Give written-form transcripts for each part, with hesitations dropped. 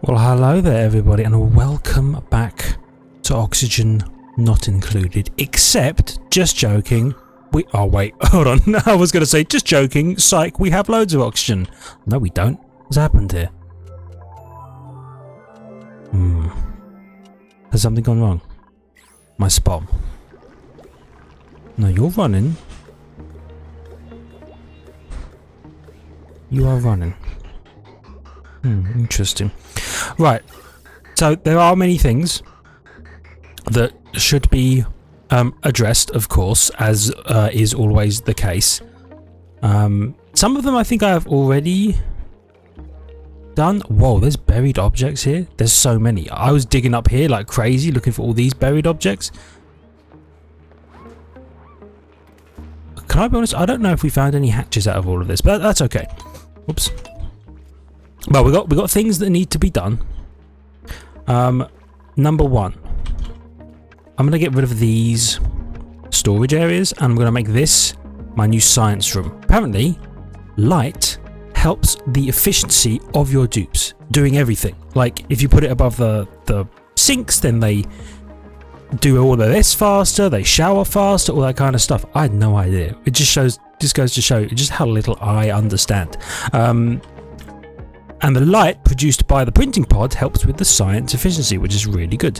Well, hello there everybody and welcome back to Oxygen Not Included, except, just joking, oh wait, hold on, I was going to say, just joking, psych, we have loads of oxygen. No we don't. What's happened here? Has something gone wrong? My spot. No, you're running. You are running. Interesting. Right, so there are many things that should be addressed, of course, as is always the case. Some of them I think I have already done. Whoa, there's buried objects here. There's so many. I was digging up here like crazy looking for all these buried objects. Can I be honest? I don't know if we found any hatches out of all of this, but that's okay. Oops. Well, we got things that need to be done. Number one, I'm gonna get rid of these storage areas, and I'm gonna make this my new science room. Apparently, light helps the efficiency of your dupes doing everything. Like if you put it above the sinks, then they do all of this faster. They shower faster, all that kind of stuff. I had no idea. It just goes to show just how little I understand. And the light produced by the printing pod helps with the science efficiency, which is really good.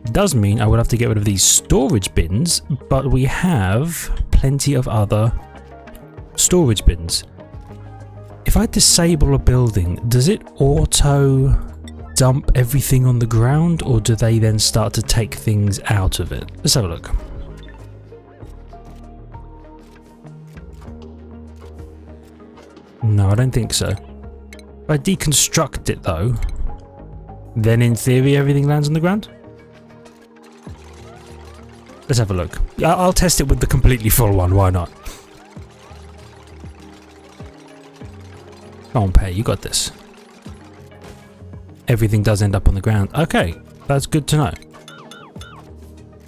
It does mean I would have to get rid of these storage bins, but we have plenty of other storage bins. If I disable a building, does it auto dump everything on the ground, or do they then start to take things out of it? Let's have a look. No, I don't think so. If I deconstruct it though, then in theory everything lands on the ground? Let's have a look. I'll test it with the completely full one, why not? Come on, Pay, you got this. Everything does end up on the ground. Okay, that's good to know.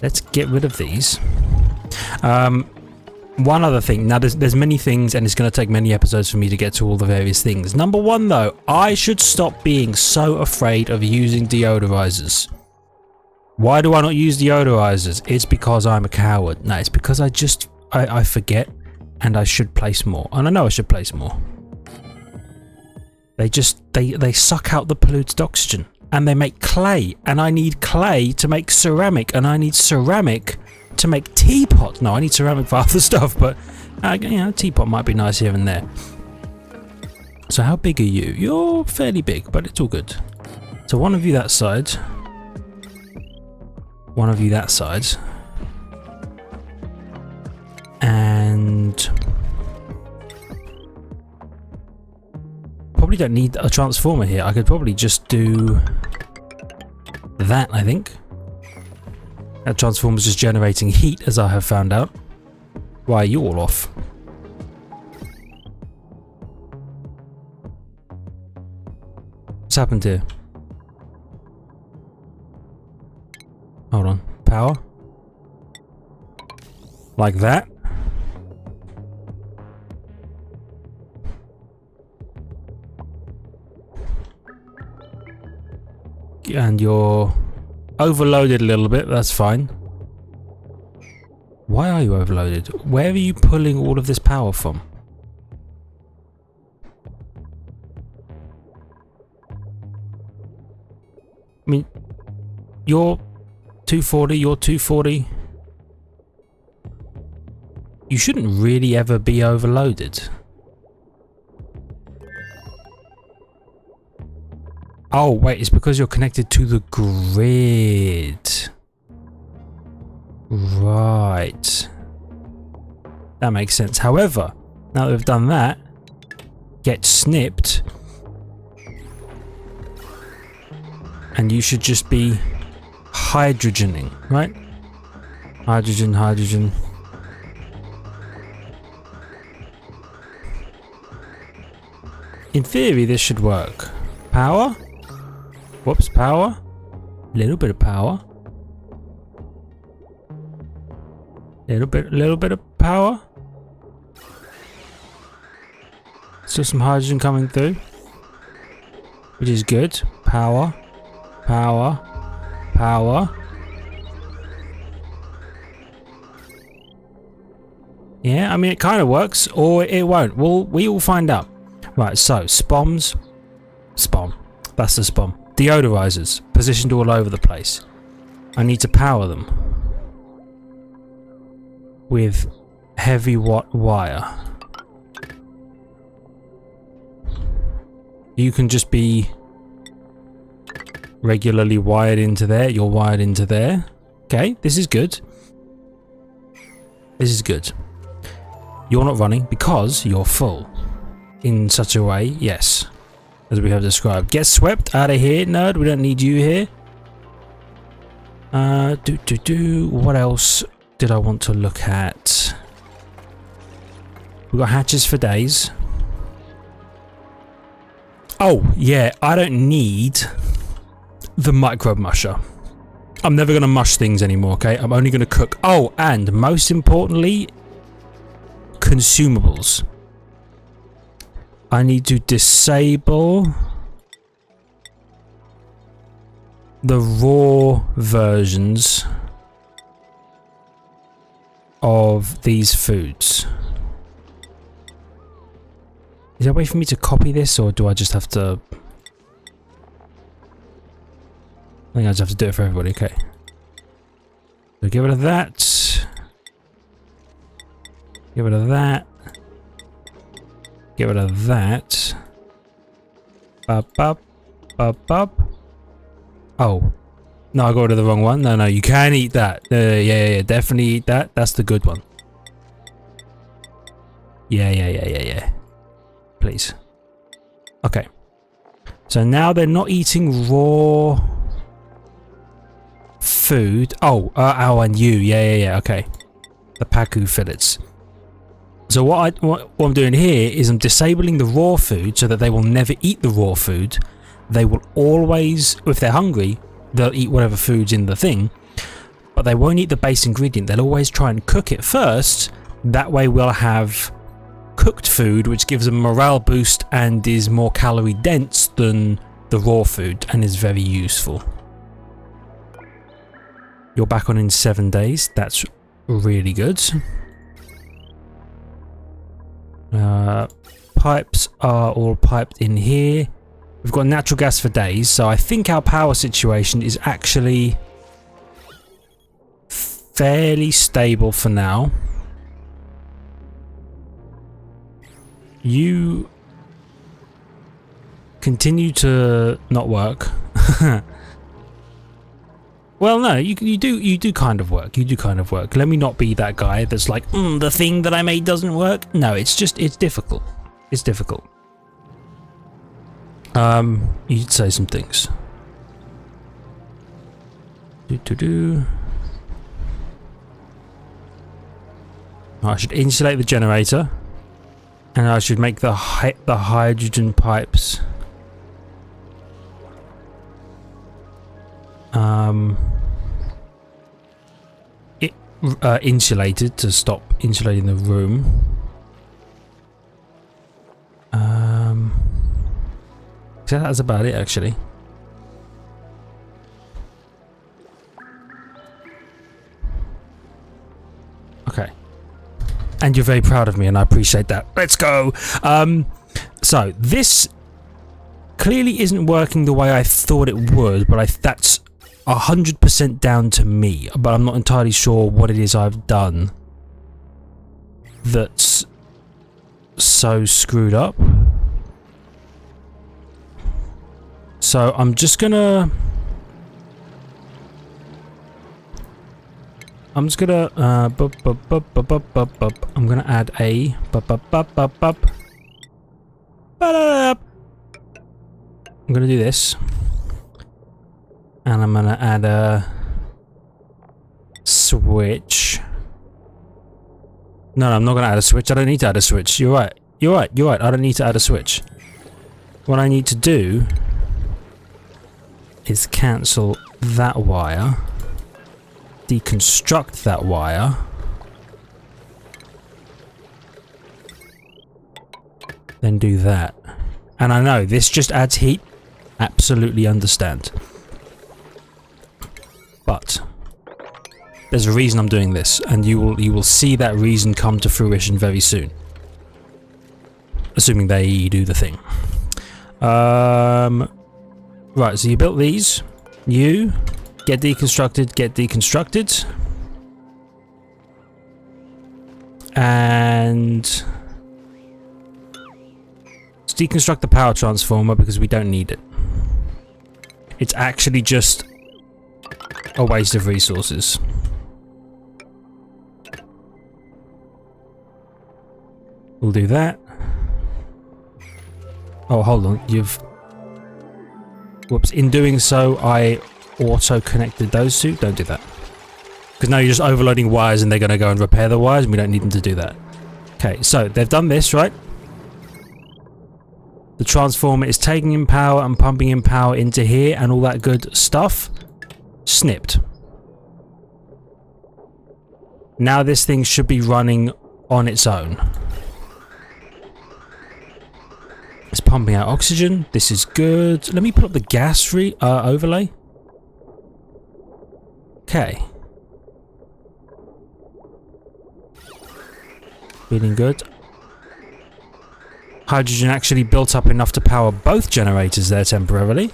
Let's get rid of these. One other thing, now there's many things and it's going to take many episodes for me to get to all the various things. Number one though, I should stop being so afraid of using deodorizers. Why do I not use deodorizers? It's because I'm a coward. No, it's because I forget and I should place more. And I know I should place more. They suck out the polluted oxygen and they make clay, and I need clay to make ceramic, and I need ceramic to make teapot. No, I need ceramic for other stuff, but teapot might be nice here and there. So how big are you? You're fairly big, but it's all good. So one of you that side, one of you that side, and probably don't need a transformer here. I could probably just do that, I think. That transformer's just generating heat, as I have found out. Why are you all off? What's happened here? Hold on. Power? Like that? And you're overloaded a little bit, that's fine. Why are you overloaded? Where are you pulling all of this power from? I mean, you're 240, you're 240. You shouldn't really ever be overloaded. Oh wait, it's because you're connected to the grid. Right. That makes sense. However, now that we've done that, get snipped. And you should just be hydrogening, right? Hydrogen, hydrogen. In theory, this should work. Power? Whoops, power. Little bit of power. Little bit of power. Still some hydrogen coming through. which is good. Power, power, power. Yeah, I mean, it kind of works, or it won't. We will find out. Right, so, spoms. Spom. That's the spom. Deodorizers, positioned all over the place. I need to power them with heavy watt wire. You can just be regularly wired into there. You're wired into there. Okay, this is good. This is good. You're not running because you're full. In such a way, yes. As we have described. Get swept out of here, nerd. We don't need you here. What else did I want to look at? We've got hatches for days. Oh, yeah. I don't need the microbe musher. I'm never going to mush things anymore, okay? I'm only going to cook. Oh, and most importantly, consumables. I need to disable the raw versions of these foods. Is there a way for me to copy this, or do I just have to... I think I just have to do it for everybody, okay. So get rid of that. Get rid of that. Get rid of that. Bop, bop, bop, bop. Oh. No, I got rid of the wrong one. No, you can eat that. Yeah, definitely eat that. That's the good one. Yeah. Please. Okay. So now they're not eating raw food. Oh, and you. Yeah, okay. The Pacu fillets. So what I'm doing here is I'm disabling the raw food so that they will never eat the raw food. They will always, if they're hungry, they'll eat whatever food's in the thing, but they won't eat the base ingredient. They'll always try and cook it first. That way we'll have cooked food, which gives them a morale boost and is more calorie dense than the raw food and is very useful. You're back on in 7 days. That's really good. Pipes are all piped in here. We've got natural gas for days, so I think our power situation is actually fairly stable for now. You continue to not work. Well, no, you do kind of work. You do kind of work. Let me not be that guy that's like, the thing that I made doesn't work. No, it's difficult. It's difficult. You'd say some things. I should insulate the generator, and I should make the hydrogen pipes. Insulated to stop insulating the room. So that's about it, actually. Okay. And you're very proud of me, and I appreciate that. Let's go! So, this clearly isn't working the way I thought it would, but that's 100% down to me. But I'm not entirely sure what it is I've done that's so screwed up. So I'm just gonna I'm gonna add a I'm gonna do this, and I'm gonna add a switch. No, I'm not gonna add a switch. I don't need to add a switch. You're right. I don't need to add a switch. What I need to do is cancel that wire, deconstruct that wire, then do that. And I know this just adds heat, absolutely understand. But there's a reason I'm doing this, and you will see that reason come to fruition very soon. Assuming they do the thing. Right, so you built these. You get deconstructed, get deconstructed. And let's deconstruct the power transformer because we don't need it. It's actually just a waste of resources. We'll do that. Oh, hold on. Whoops. In doing so, I auto-connected those two. Don't do that. Because now you're just overloading wires and they're going to go and repair the wires and we don't need them to do that. Okay, so they've done this, right? The transformer is taking in power and pumping in power into here and all that good stuff. Snipped. Now this thing should be running on its own. It's pumping out oxygen. This is good. Let me put up the gas overlay. Okay. Feeling good. Hydrogen actually built up enough to power both generators there temporarily.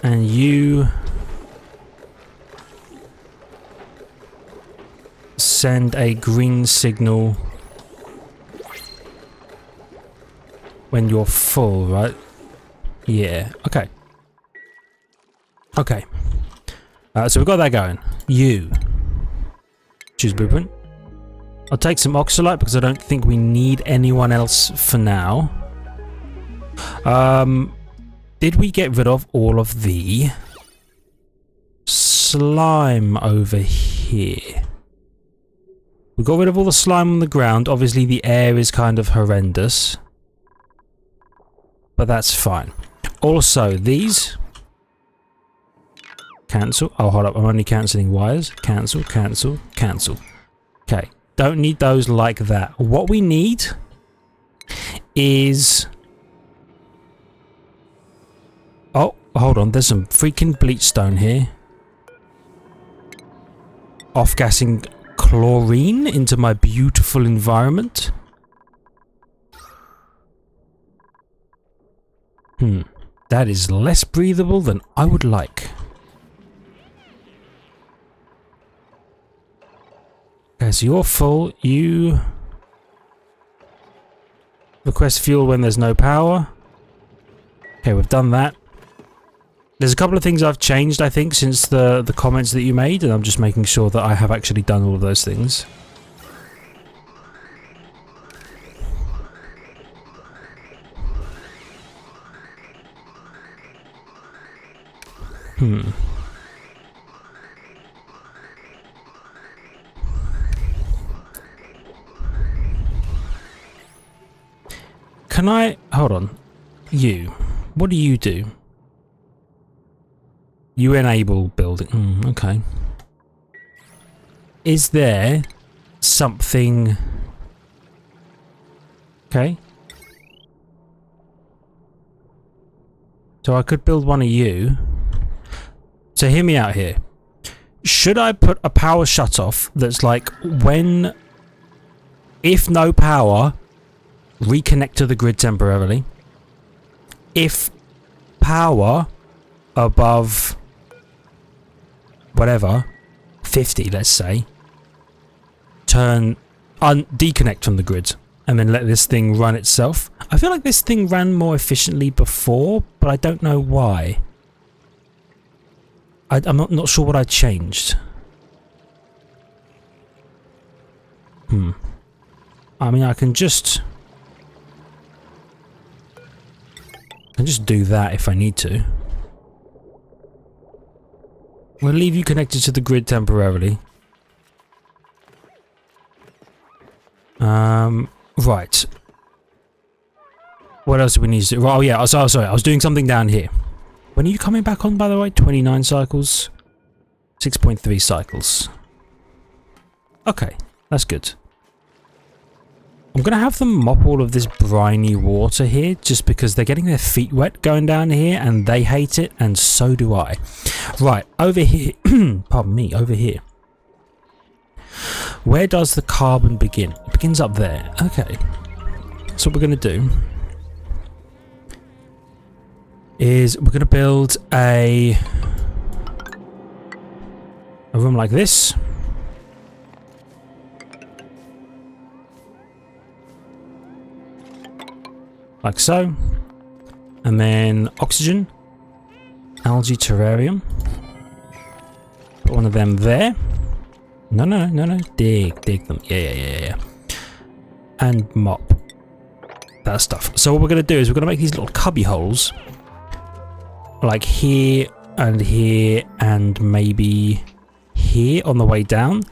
And you send a green signal when you're full, right? Yeah, okay. Okay. So we've got that going. You. Choose blueprint. I'll take some oxalite because I don't think we need anyone else for now. Did we get rid of all of the slime over here? We got rid of all the slime on the ground. Obviously the air is kind of horrendous. But that's fine. Also, these... Cancel. Oh, hold up. I'm only cancelling wires. Cancel, cancel, cancel. Okay. Don't need those like that. What we need is... Oh, hold on. There's some freaking bleach stone here. Off-gassing chlorine into my beautiful environment. That is less breathable than I would like. Okay, so you're full. You request fuel when there's no power. Okay, we've done that. There's a couple of things I've changed, I think, since the comments that you made, and I'm just making sure that I have actually done all of those things. Can I... Hold on. You. What do you do? You enable building. Okay. Is there something... Okay. So I could build one of you. So hear me out here. Should I put a power shutoff that's like when... If no power... Reconnect to the grid temporarily. If power above whatever 50, let's say, deconnect from the grid and then let this thing run itself. I feel like this thing ran more efficiently before, but I don't know why. I'm not sure what I changed. I mean, I can just do that if I need to. We'll leave you connected to the grid temporarily. Right. What else do we need to do? Oh yeah, sorry, I was doing something down here. When are you coming back on, by the way? 29 cycles? 6.3 cycles. Okay, that's good. I'm going to have them mop all of this briny water here just because they're getting their feet wet going down here and they hate it and so do I. Right, over here, pardon me, over here. Where does the carbon begin? It begins up there. Okay. So what we're going to do is we're going to build a room like this. Like so. And then oxygen. Algae terrarium. Put one of them there. No. Dig them. Yeah. And mop. That stuff. So what we're going to do is we're going to make these little cubby holes. Like here and maybe here on the way down.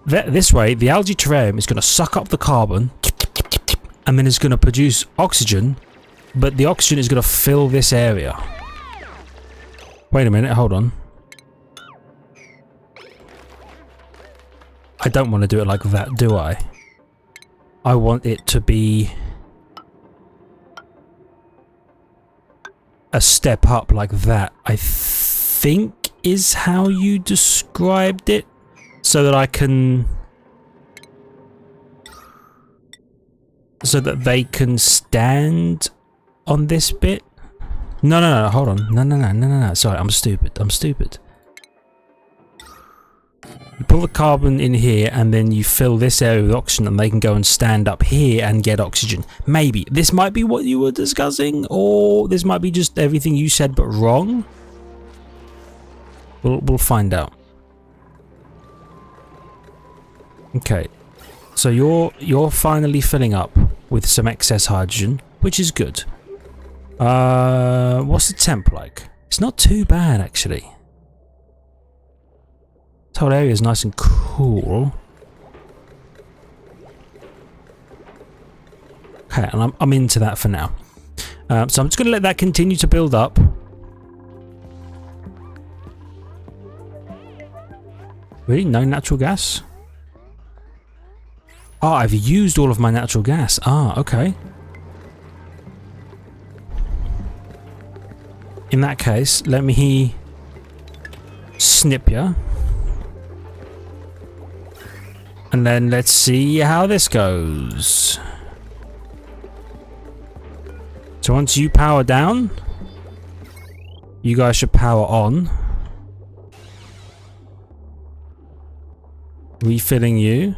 This way, the algae terrarium is going to suck up the carbon and then it's going to produce oxygen, but the oxygen is going to fill this area. Wait a minute, hold on. I don't want to do it like that, do I? I want it to be a step up like that, I think is how you described it, so that I can, so that they can stand on this bit. No, hold on. No. Sorry, I'm stupid. You pull the carbon in here and then you fill this area with oxygen and they can go and stand up here and get oxygen. Maybe. This might be what you were discussing, or this might be just everything you said but wrong. We'll find out. Okay. So you're finally filling up with some excess hydrogen, which is good. What's the temp like? It's not too bad actually. This whole area is nice and cool. Okay, and I'm into that for now. So I'm just going to let that continue to build up. Really? No natural gas? Oh, I've used all of my natural gas. Ah, okay. In that case, let me snip ya. And then let's see how this goes. So once you power down, you guys should power on. Refilling you.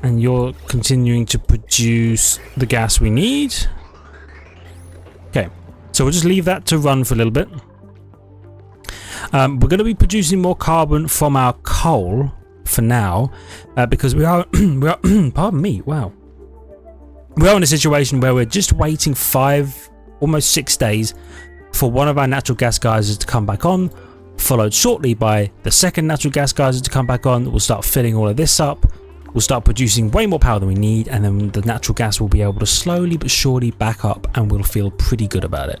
And you're continuing to produce the gas we need. Okay, so we'll just leave that to run for a little bit. We're going to be producing more carbon from our coal for now, because we are pardon me, wow. We are in a situation where we're just waiting 5, almost 6 days for one of our natural gas geysers to come back on, followed shortly by the second natural gas geyser to come back on. We'll start filling all of this up. We'll start producing way more power than we need, and then the natural gas will be able to slowly but surely back up, and we'll feel pretty good about it.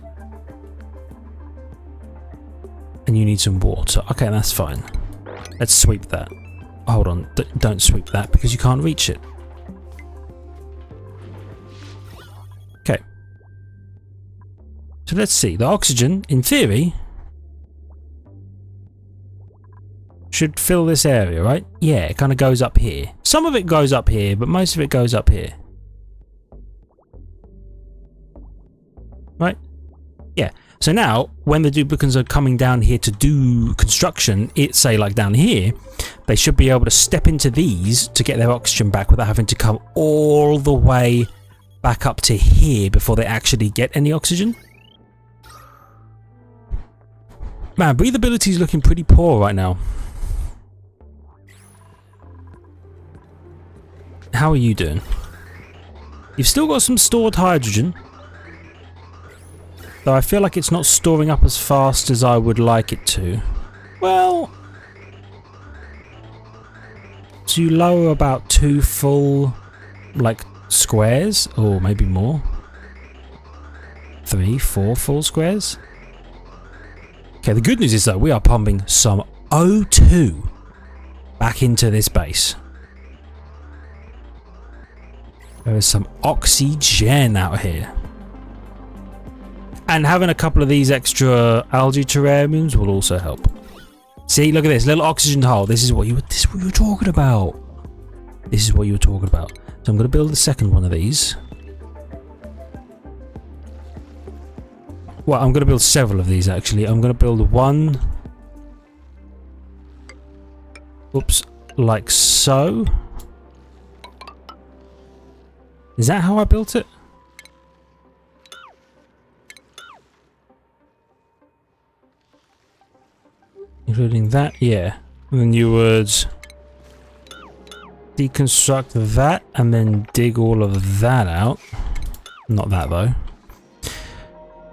And you need some water. Okay, that's fine. Let's sweep that. Hold on, don't sweep that because you can't reach it. Okay. So let's see. The oxygen, in theory, should fill this area, right? Yeah, it kind of goes up here. Some of it goes up here, but most of it goes up here. Right? Yeah. So now, when the duplicants are coming down here to do construction, say like down here, they should be able to step into these to get their oxygen back without having to come all the way back up to here before they actually get any oxygen. Man, breathability is looking pretty poor right now. How are you doing? You've still got some stored hydrogen, though I feel like it's not storing up as fast as I would like it to. Well, so you lower about 2 full, like, squares, or maybe more. 3, 4 full squares. Okay, the good news is though, we are pumping some O2 back into this base. There is some oxygen out here. And having a couple of these extra algae terrariums will also help. See, look at this little oxygen hole. This is what you were talking about. This is what you were talking about. So I'm going to build the second one of these. Well, I'm going to build several of these actually. I'm going to build one. Oops, like so. Is that how I built it? Including that, yeah. And then you would deconstruct that and then dig all of that out. Not that though.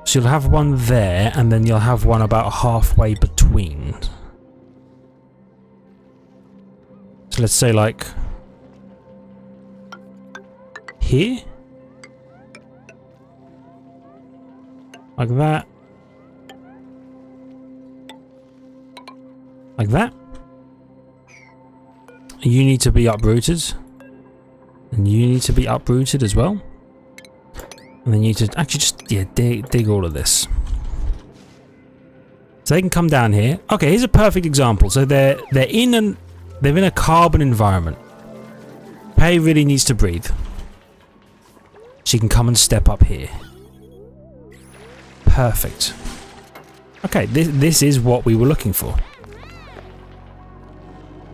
So you'll have one there and then you'll have one about halfway between. So let's say like here. Like that. Like that. You need to be uprooted. And you need to be uprooted as well. And then you need to actually just, yeah, dig all of this. So they can come down here. Okay, here's a perfect example. So they're in a carbon environment. Pei really needs to breathe. She can come and step up here. Perfect. Okay, this is what we were looking for.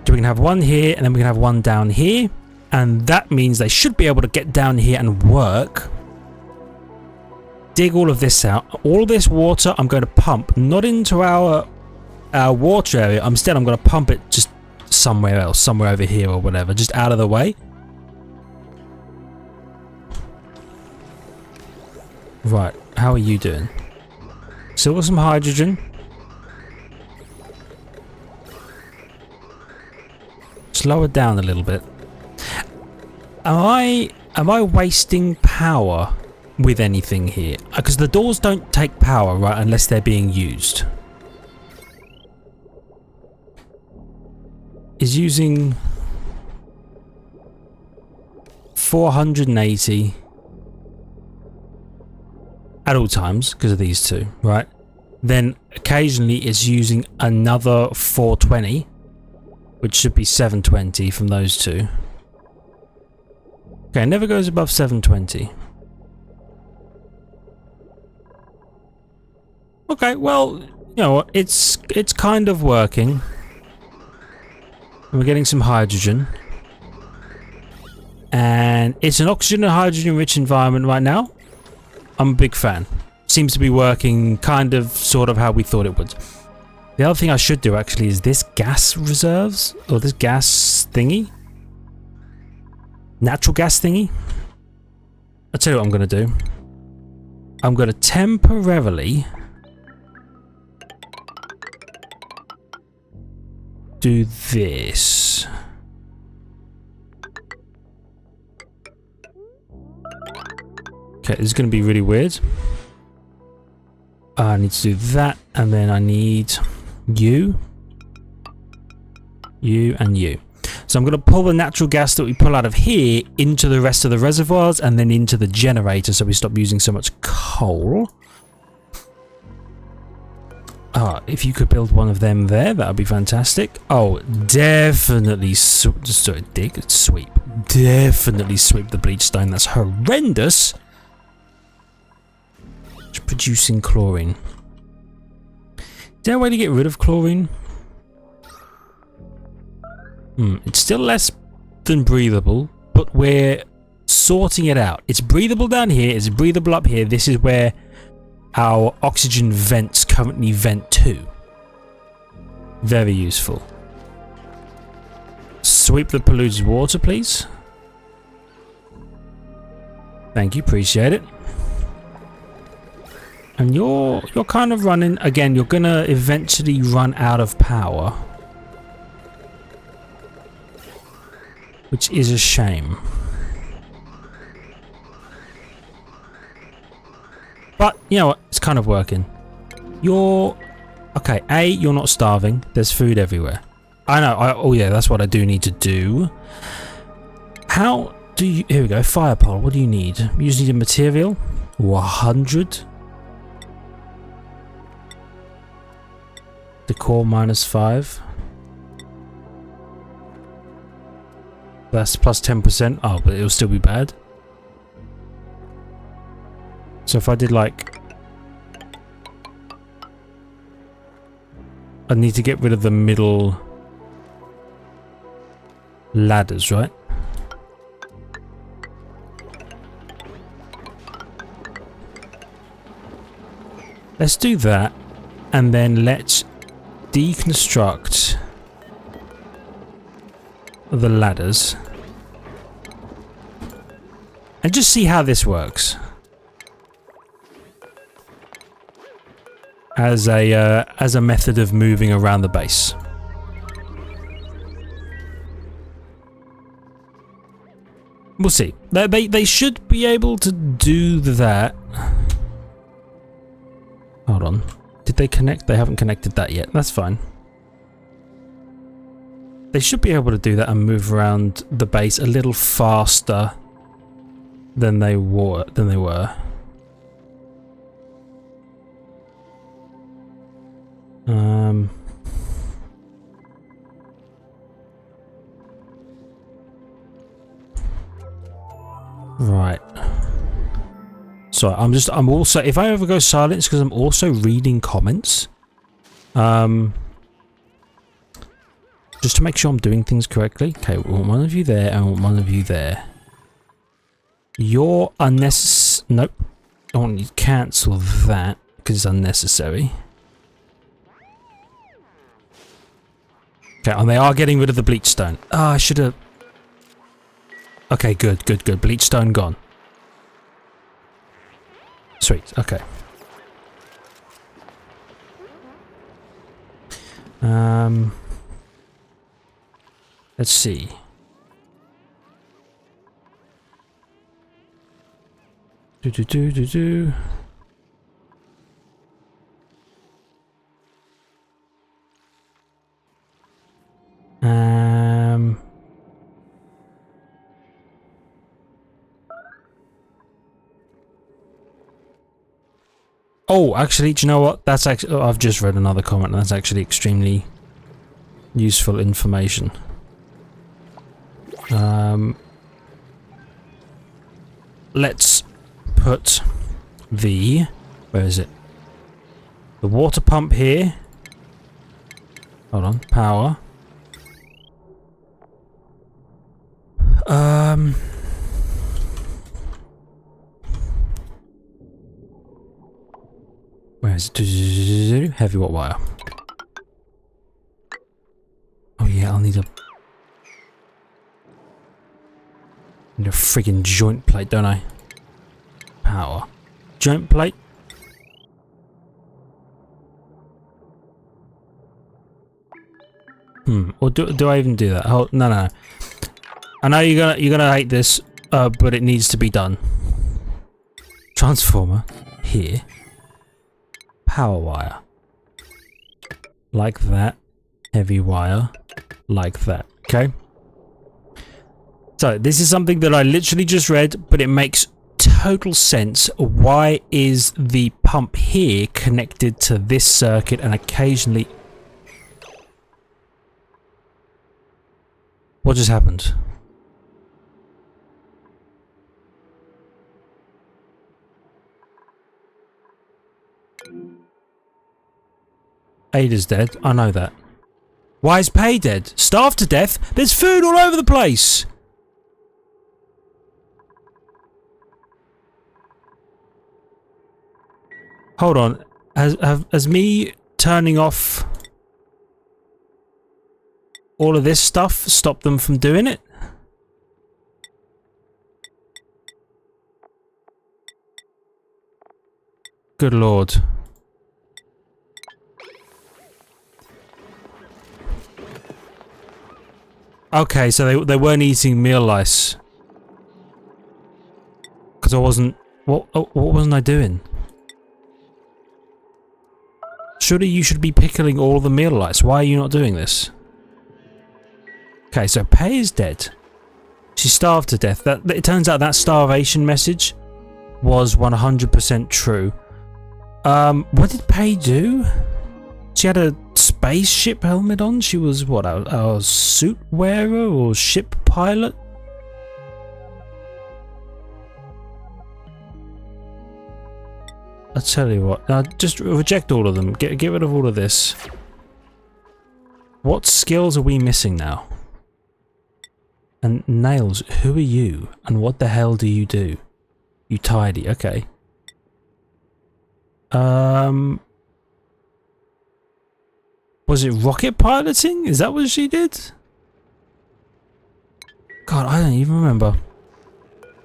So we can have one here and then we can have one down here. And that means they should be able to get down here and work. Dig all of this out. All this water I'm going to pump not into our water area. Instead I'm going to pump it just somewhere else. Somewhere over here or whatever. Just out of the way. Right. How are you doing? Still got some hydrogen. Slow it down a little bit. Am I wasting power with anything here? Because the doors don't take power, right, unless they're being used. Is using 480 at all times because of these two, right? Then occasionally it's using another 420, which should be 720 from those two. Okay, it never goes above 720. Okay, well, you know what, it's kind of working. And we're getting some hydrogen. And it's an oxygen and hydrogen rich environment right now. I'm a big fan. Seems to be working kind of sort of how we thought it would. The other thing I should do actually is this gas reserves, or this gas thingy. Natural gas thingy. I'll tell you what I'm going to do. I'm going to temporarily do this. Okay, this is going to be really weird. I need to do that, and then I need you, and you. So I'm going to pull the natural gas that we pull out of here into the rest of the reservoirs and then into the generator so we stop using so much coal. If you could build one of them there, that would be fantastic. Oh, definitely sweep. Definitely sweep the bleach stone. That's horrendous. It's producing chlorine. Is there a way to get rid of chlorine? It's still less than breathable, but we're sorting it out. It's breathable down here, it's breathable up here. This is where our oxygen vents currently vent to. Very useful. Sweep the polluted water, please. Thank you, appreciate it. And you're kind of running, again, you're gonna eventually run out of power. Which is a shame. But, you know what, it's kind of working. Okay, A, you're not starving. There's food everywhere. I know. Oh yeah, that's what I do need to do. How do you... Here we go. Fire pole. What do you need? You just need a material. 100. Decor -5. That's plus 10%. Oh, but it'll still be bad. So if I did like... I need to get rid of the middle ladders, right? Let's do that, and then let's deconstruct the ladders and just see how this works as a method of moving around the base. We'll see. They should be able to do that. Hold on. Did they connect? They haven't connected that yet. That's fine. They should be able to do that and move around the base a little faster than they were. Right. So I'm also, if I ever go silent, it's because I'm also reading comments. Just to make sure I'm doing things correctly. Okay, we want one of you there and one of you there. You're unnecessary. Nope. I want you to cancel that because it's unnecessary. Okay, and they are getting rid of the bleach stone. Oh, I should have... Okay, good. Bleach stone gone. Sweet, okay. Let's see. Oh, actually, do you know what? That's actually... Oh, I've just read another comment, and that's actually extremely useful information. Let's put the... Where is it? The water pump here. Hold on. Power. Where is it? Heavy watt wire. Oh yeah, I'll need a friggin' joint plate, don't I? Power. Joint plate? Or do I even do that? Oh no. I know you're gonna hate this, but it needs to be done. Transformer here. Power wire. Like that. Heavy wire. Like that. Okay? So, this is something that I literally just read, but it makes total sense. Why is the pump here connected to this circuit and occasionally... What just happened? Ada's dead. I know that. Why is Pay dead? Starved to death? There's food all over the place! Hold on. Has me turning off all of this stuff stopped them from doing it? Good lord. Okay, so they weren't eating meal lice. Because I wasn't... What wasn't I doing? Surely you should be pickling all the meal lice. Why are you not doing this? Okay, so Pei is dead. She starved to death. It turns out that starvation message was 100% true. What did Pei do? She had a spaceship helmet on? She was what, a suit wearer or ship pilot? I'll tell you what, just reject all of them. Get rid of all of this. What skills are we missing now? And Nails, who are you? And what the hell do you do? You tidy, okay. Was it rocket piloting? Is that what she did? God, I don't even remember.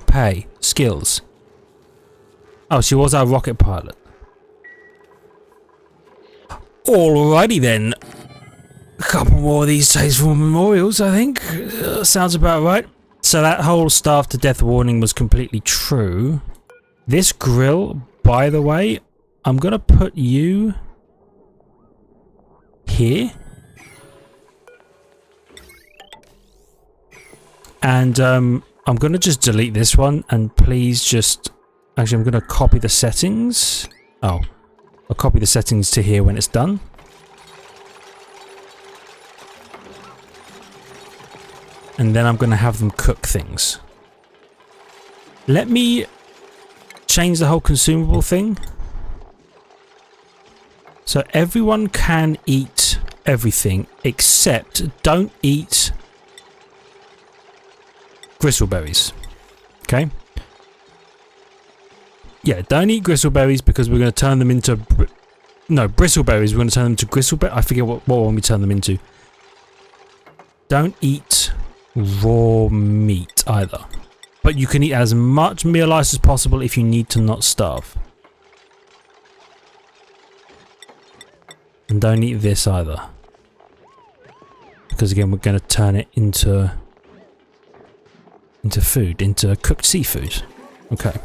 Pay, skills. Oh, she was our rocket pilot. Alrighty then. A couple more of these tasteful memorials, I think. Sounds about right. So that whole starved to death warning was completely true. This grill, by the way, I'm gonna put you here. And I'm gonna just delete this one and please just... Actually, I'm gonna copy the settings. Oh, I'll copy the settings to here when it's done. And then I'm going to have them cook things. Let me change the whole consumable thing. So everyone can eat everything except don't eat gristleberries. Okay? Yeah, don't eat gristleberries because we're going to turn them into... No, bristleberries. We're going to turn them to gristleberries. I forget what one we turn them into. Don't eat raw meat either, but you can eat as much meal ice as possible if you need to not starve. And don't eat this either, because again we're going to turn it into food, into cooked seafood. Okay.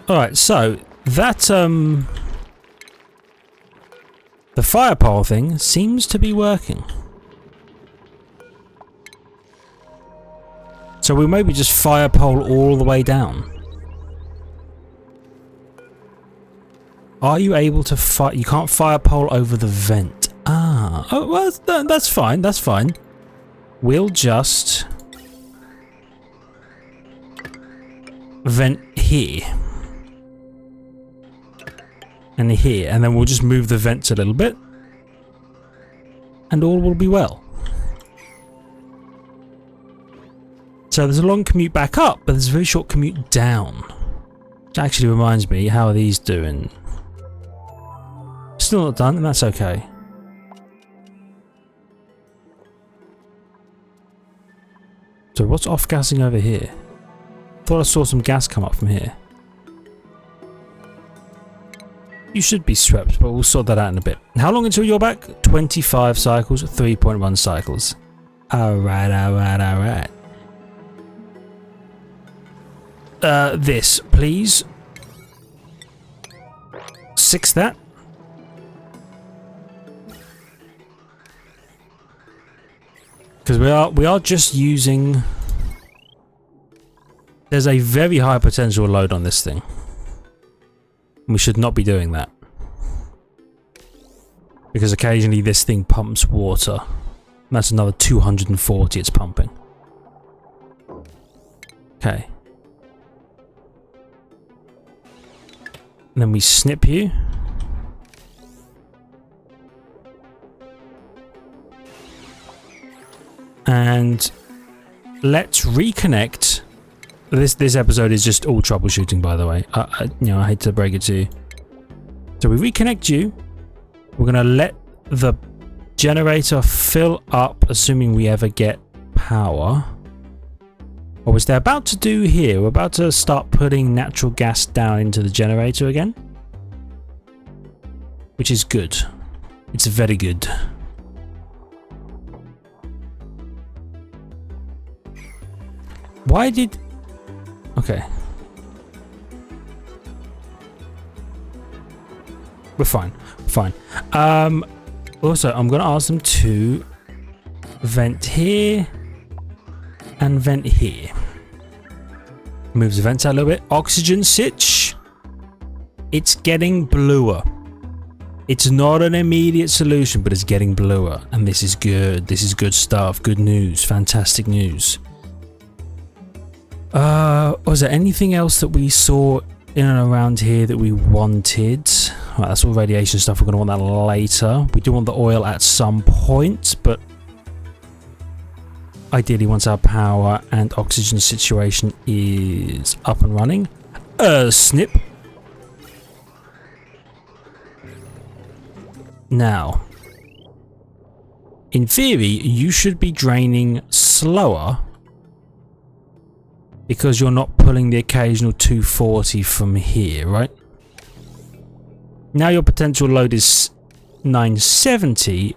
All right, so that the fire pole thing seems to be working. So we maybe just fire pole all the way down. Are you able to fire? You can't fire pole over the vent. Ah, oh well, that's fine. That's fine. We'll just vent here. And here, and then we'll just move the vents a little bit and all will be well. So there's a long commute back up, but there's a very short commute down, which actually reminds me, how are these doing? Still not done, and that's okay. So what's off-gassing over here? Thought I saw some gas come up from here. You should be swept, but we'll sort that out in a bit. How long until you're back? 25 cycles, 3.1 cycles. Alright, alright, alright. This, please. 6 that. Because we are just using... There's a very high potential load on this thing. We should not be doing that. Because occasionally this thing pumps water. And that's another 240 it's pumping. Okay. And then we snip you. And let's reconnect. This episode is just all troubleshooting, by the way. I hate to break it to you. So we reconnect you. We're gonna let the generator fill up, assuming we ever get power. What was they about to do here? We're about to start putting natural gas down into the generator again, which is good. It's very good. Why did... Okay. We're fine. Fine. Also, I'm going to ask them to vent here and vent here. Moves the vents out a little bit. Oxygen sitch. It's getting bluer. It's not an immediate solution, but it's getting bluer. And this is good. This is good stuff. Good news. Fantastic news. Was there anything else that we saw in and around here that we wanted? Right, that's all radiation stuff. We're going to want that later. We do want the oil at some point, but ideally once our power and oxygen situation is up and running. Snip. Now, in theory, you should be draining slower because you're not pulling the occasional 240 from here, right? Now your potential load is 970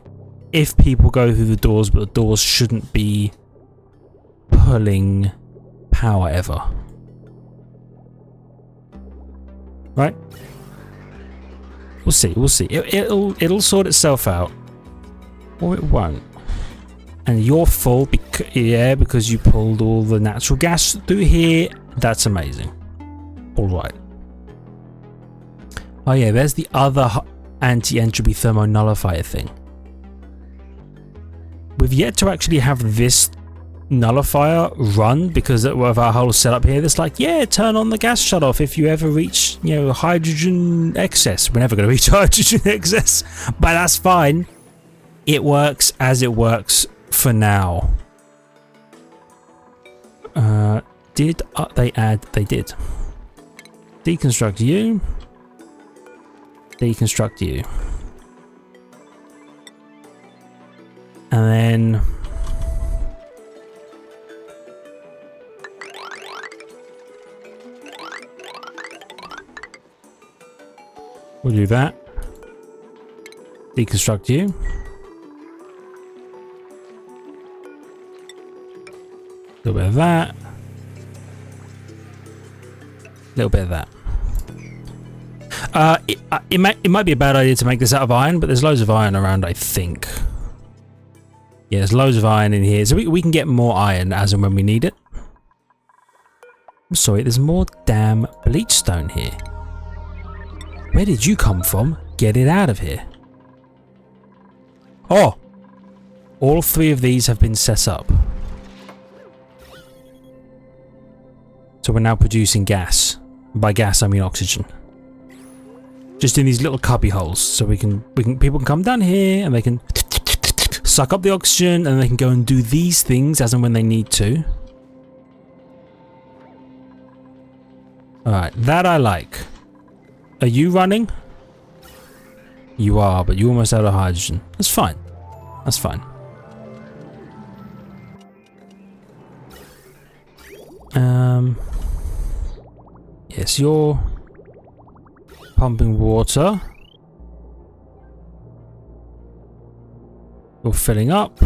if people go through the doors, but the doors shouldn't be pulling power ever. Right? We'll see, we'll see. It'll sort itself out. Or it won't. And you're full, because you pulled all the natural gas through here. That's amazing. Alright. Oh yeah, there's the other anti-entropy thermonullifier thing. We've yet to actually have this nullifier run because of our whole setup here. That's like, yeah, turn on the gas shutoff if you ever reach, you know, hydrogen excess. We're never going to reach hydrogen excess, but that's fine. It works as it works for now. Did they add? They did. Deconstruct you. Deconstruct you. And then we'll do that. Deconstruct you. A little bit of that. A little bit of that. It might be a bad idea to make this out of iron, but there's loads of iron around, I think. Yeah, there's loads of iron in here, so we can get more iron as and when we need it. I'm sorry, there's more damn bleach stone here. Where did you come from? Get it out of here. Oh! All three of these have been set up. So we're now producing gas. By gas, I mean oxygen. Just in these little cubby holes, so people can come down here and they can suck up the oxygen, and they can go and do these things as and when they need to. Alright, that I like. Are you running? You are, but you're almost out of hydrogen. That's fine. That's fine. Yes, you're pumping water. You're filling up.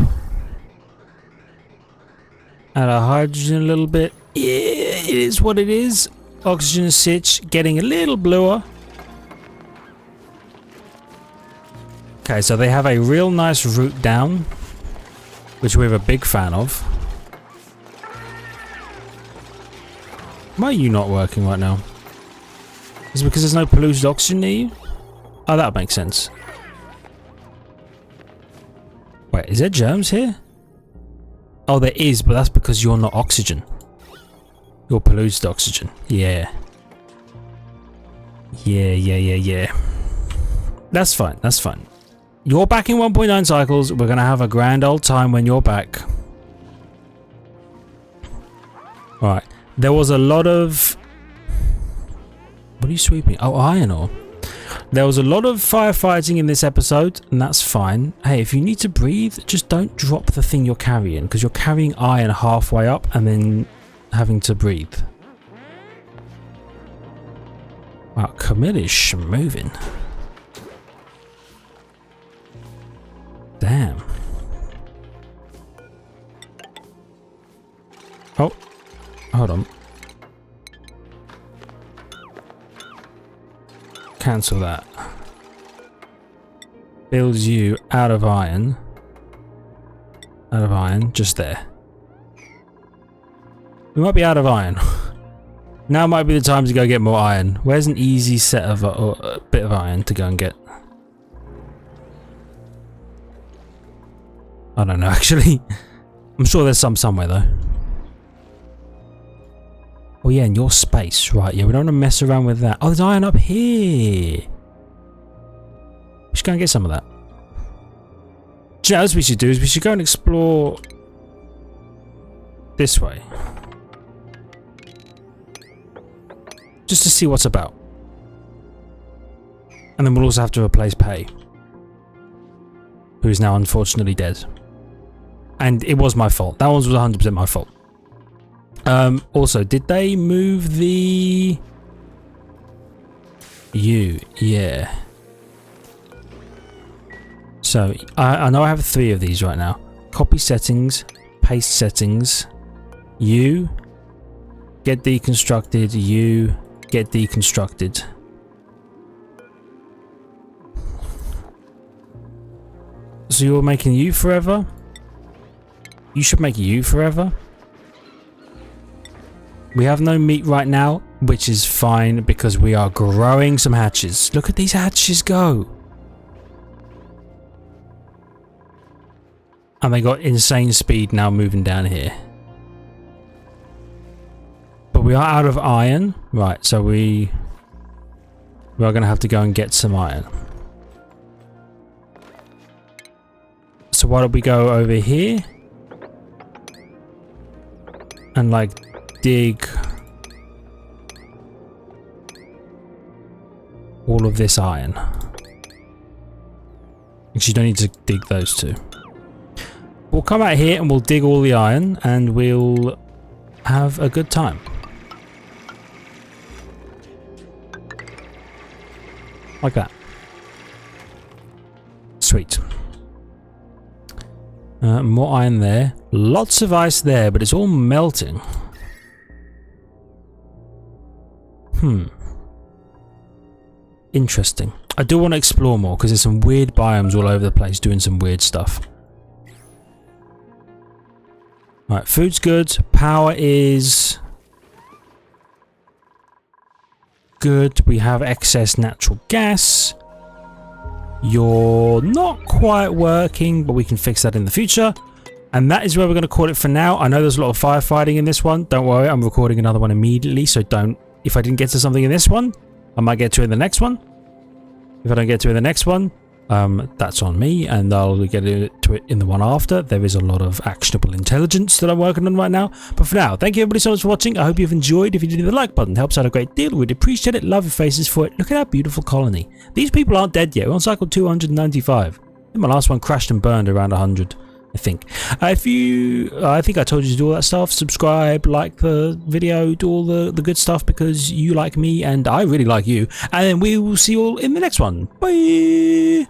Add our hydrogen a little bit. Yeah, it is what it is. Oxygen sitch getting a little bluer. Okay, so they have a real nice route down, which we're a big fan of. Why are you not working right now? Is it because there's no polluted oxygen near you? Oh, that makes sense. Wait, is there germs here? Oh, there is, but that's because you're not oxygen. You're polluted oxygen. Yeah. Yeah. That's fine, that's fine. You're back in 1.9 cycles. We're going to have a grand old time when you're back. Alright. There was a lot of... What are you sweeping? Oh, iron ore. There was a lot of firefighting in this episode, and that's fine. Hey, if you need to breathe, just don't drop the thing you're carrying, because you're carrying iron halfway up and then having to breathe. Wow, Camilla's moving. Damn. Oh. Hold on. Cancel that. builds you out of iron. Out of iron, just there. We might be out of iron. Now might be the time to go get more iron. Where's an easy set of a bit of iron to go and get? I don't know, actually. I'm sure there's some somewhere, though. Oh, yeah, in your space. Right, yeah, we don't want to mess around with that. Oh, there's iron up here. We should go and get some of that. Do you know what we should do is we should go and explore this way. Just to see what's about. And then we'll also have to replace Pei, who is now unfortunately dead. And it was my fault. That one was 100% my fault. Also, did they move the... Yeah. So, I know I have 3 of these right now. Copy settings, paste settings, you, get deconstructed, you, get deconstructed. So you're making you forever? You should make you forever. We have no meat right now, which is fine because we are growing some hatches. Look at these hatches go. And they got insane speed now moving down here. But we are out of iron. Right, so we are going to have to go and get some iron. So why don't we go over here? And like dig all of this iron. Actually, you don't need to dig those two. We'll come out here and we'll dig all the iron and we'll have a good time. Like that. Sweet. More iron there. Lots of ice there, but it's all melting. Interesting. I do want to explore more because there's some weird biomes all over the place doing some weird stuff. Right, food's good. Power is good. We have excess natural gas. You're not quite working, but we can fix that in the future. And that is where we're going to call it for now. I know there's a lot of firefighting in this one. Don't worry, I'm recording another one immediately, so don't... If I didn't get to something in this one, I might get to it in the next one. If I don't get to it in the next one, that's on me, and I'll get to it in the one after. There is a lot of actionable intelligence that I'm working on right now. But for now, thank you everybody so much for watching. I hope you've enjoyed. If you did, hit the like button. It helps out a great deal. We'd appreciate it. Love your faces for it. Look at our beautiful colony. These people aren't dead yet. We're on cycle 295. I think my last one crashed and burned around 100. I think. I think I told you to do all that stuff. Subscribe, like the video, do all the good stuff because you like me and I really like you. And then we will see you all in the next one. Bye!